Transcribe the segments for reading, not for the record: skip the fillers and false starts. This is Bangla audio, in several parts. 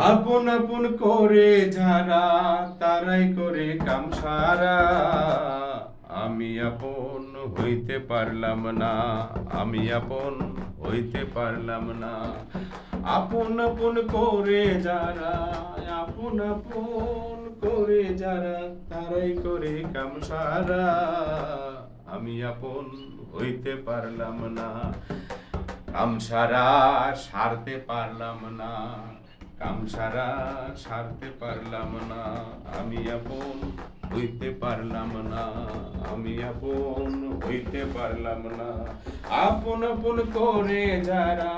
আপন আপন করে যারা তারাই করে কাম সারা। আমি আপন হইতে পারলাম না, আমি আপন হইতে পারলাম না। আপন আপন করে যারা, আপন আপন করে যারা তারাই করে কাম সারা। আমি আপন হইতে পারলাম না, কাম সারা সারতে পারলাম না, কাম সারা সারতে পারলাম না। আমি আপন হইতে পারলাম না, আমি আপন হইতে পারলাম না। আপন আপন করে যারা,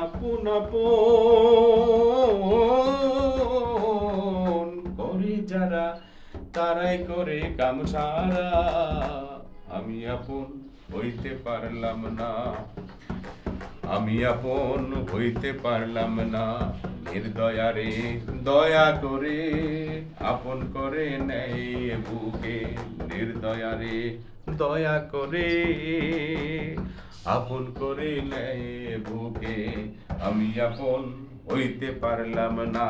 আপন আপন করে যারা তারাই করে কাম সারা। আমি আপন হইতে পারলাম না, আমি আপন হইতে পারলাম না। নির্দয়ারে দয়া করে আপন করে নেই বুকে, নির্দয়ারে দয়া করে আপন করে নেই বুকে। আমি আপন হইতে পারলাম না,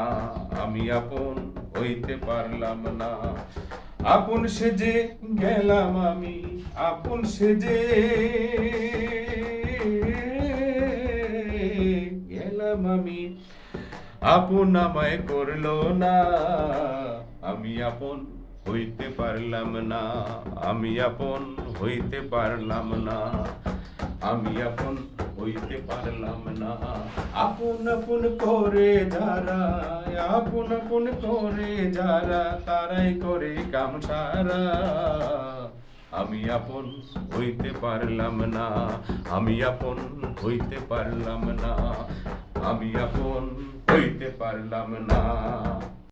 আমি আপন হইতে পারলাম না। আপন সেজে গেলাম আমি, আপন সেজে গেলাম আমি, আপন আমায় করলো না। আমি আপন হইতে পারলাম না, আমি আপন হইতে পারলাম না, আমি আপন হইতে পারলাম না। আপন আপন করে যারা, আপন আপন করে যারা তারাই করে কাম সারা। আমি আপন হইতে পারলাম না, আমি আপন হইতে পারলাম না, আমি আপন হইতে পারলাম না।